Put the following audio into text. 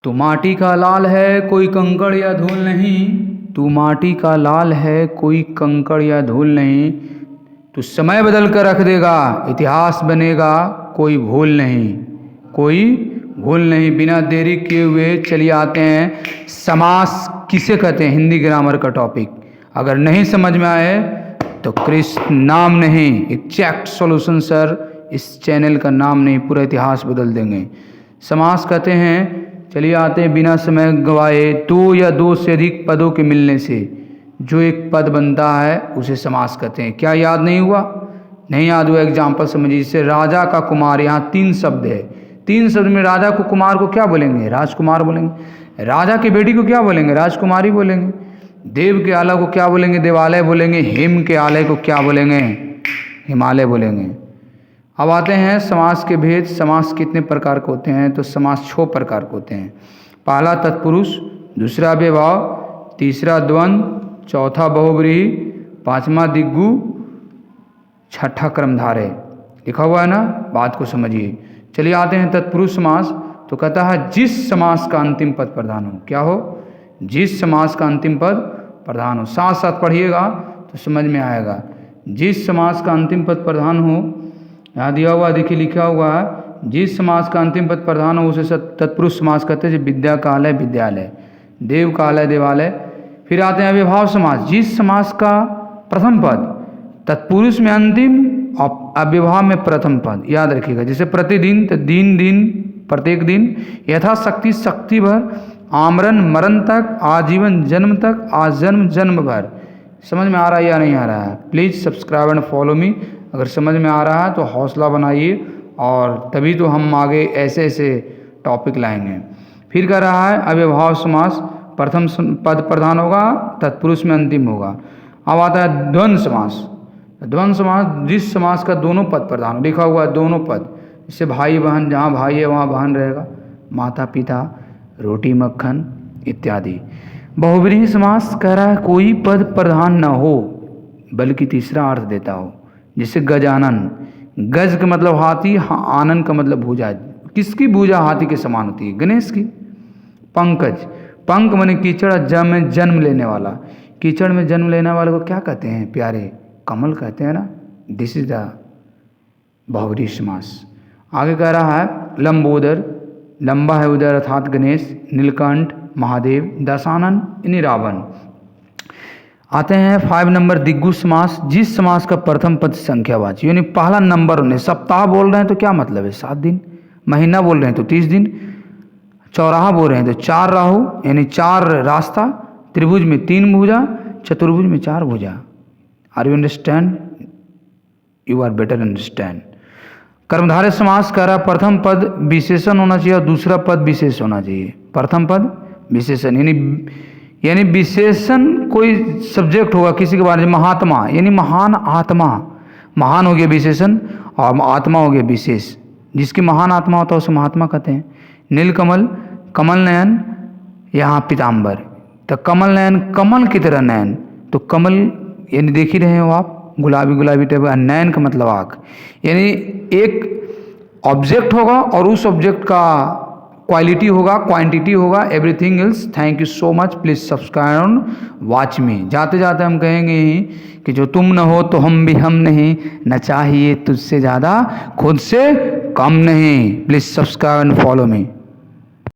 तू माटी का लाल है कोई कंकड़ या धूल नहीं, तू माटी का लाल है कोई कंकड़ या धूल नहीं, तू समय बदल कर रख देगा इतिहास बनेगा कोई भूल नहीं, कोई भूल नहीं। बिना देरी किए हुए चलिए आते हैं समास किसे कहते हैं, हिंदी ग्रामर का टॉपिक। अगर नहीं समझ में आए तो कृष्ण नाम नहीं, एग्जैक्ट सॉल्यूशन सर इस चैनल का नाम नहीं, पूरा इतिहास बदल देंगे। समास कहते हैं, चलिए आते हैं बिना समय गवाए, दो या दो से अधिक पदों के मिलने से जो एक पद बनता है उसे समास कहते हैं। क्या याद नहीं हुआ? नहीं याद हुआ? एग्जाम्पल समझिए। जैसे राजा का कुमार, यहाँ 3 शब्द है, 3 शब्द में राजा को कुमार को क्या बोलेंगे? राजकुमार बोलेंगे। राजा की बेटी को क्या बोलेंगे? राजकुमारी बोलेंगे। देव के आलय को क्या बोलेंगे? देवालय बोलेंगे। हिम के आलय को क्या बोलेंगे? हिमालय बोलेंगे। अब आते हैं समास के भेद। समास कितने प्रकार के होते हैं? तो समास 6 प्रकार के होते हैं। पहला तत्पुरुष, दूसरा अव्ययभाव, तीसरा द्वंद्व, चौथा बहुव्रीहि, पांचवा दिग्गु, छठा क्रमधारय। लिखा हुआ है ना, बात को समझिए। चलिए आते हैं तत्पुरुष समास। तो कहता है जिस समास का अंतिम पद प्रधान हो। क्या हो? जिस समास का अंतिम पद प्रधान हो। साथ साथ पढ़िएगा तो समझ में आएगा। जिस समास का अंतिम पद प्रधान हो, यहाँ दिया हुआ देखिए, लिखा हुआ है जिस समास का अंतिम पद प्रधान हो उसे तत्पुरुष समास कहते हैं। विद्या का आलय विद्यालय, देव का आलय देवालय। फिर आते हैं अव्ययभाव समास। जिस समास का प्रथम पद तत्पुरुष में अंतिम और अव्ययभाव में प्रथम पद, याद रखिएगा। जैसे प्रतिदिन तो दिन दिन, प्रत्येक दिन, यथाशक्ति शक्ति भर, आमरण मरण तक, आजीवन जन्म तक, आजन्म जन्म भर। समझ में आ रहा है या नहीं आ रहा है? Please subscribe and follow me. अगर समझ में आ रहा है तो हौसला बनाइए, और तभी तो हम आगे ऐसे ऐसे टॉपिक लाएंगे। फिर कह रहा है अव्ययभाव समास, प्रथम पद प्रधान होगा, तत्पुरुष में अंतिम होगा। अब आता है द्वंद्व समास। द्वंद्व समास जिस समास का दोनों पद प्रधान हो। लिखा हुआ है दोनों पद। जैसे भाई बहन, जहाँ भाई है वहाँ बहन रहेगा, माता पिता, रोटी मक्खन इत्यादि। बहुव्रीहि समास कह रहा है कोई पद प्रधान न हो बल्कि तीसरा अर्थ देता हो। जैसे गजानन, गज का मतलब हाथी, आनन का मतलब भुजा। किसकी भुजा हाथी के समान होती है? गणेश की। पंकज, पंक माने कीचड़, में जन्म लेने वाला। कीचड़ में जन्म लेने वाले को क्या कहते हैं प्यारे? कमल कहते हैं ना। दिस इज द बहुव्रीहि समास। आगे कह रहा है लंबोदर, लंबा है उदर अर्थात गणेश, नीलकंठ महादेव, दशानन यानी रावण। आते हैं 5 नंबर दिग्गु समास। जिस समास का प्रथम पद संख्यावाची यानी पहला नंबर होने। सप्ताह बोल रहे हैं तो क्या मतलब है? 7 दिन। महीना बोल रहे हैं तो 30 दिन। चौराहा बोल रहे हैं तो 4 राहु यानी 4 रास्ता। त्रिभुज में 3 भुजा, चतुर्भुज में 4 भुजा। Are you understand? You are better understand. कर्मधारय समास कह रहा प्रथम पद विशेषण होना चाहिए और दूसरा पद विशेष होना चाहिए। प्रथम पद विशेषण यानी विशेषण कोई सब्जेक्ट होगा किसी के बारे में। महात्मा यानी महान आत्मा, महान हो गया विशेषण, और आत्मा हो गया विशेष। जिसकी महान आत्मा होता है उसे महात्मा कहते हैं। नीलकमल, कमल नयन, यहाँ पीताम्बर। तो कमल नयन, कमल की तरह नयन। तो कमल यानी देख ही रहे हो आप, गुलाबी गुलाबी टाइप। नयन का मतलब आँख। यानी एक ऑब्जेक्ट होगा और उस ऑब्जेक्ट का क्वालिटी होगा, क्वांटिटी होगा, everything else. Thank you so much. Please subscribe and watch मी। जाते जाते हम कहेंगे ही कि जो तुम न हो तो हम भी हम नहीं, न चाहिए तुझसे ज़्यादा खुद से कम नहीं। Please subscribe and follow me.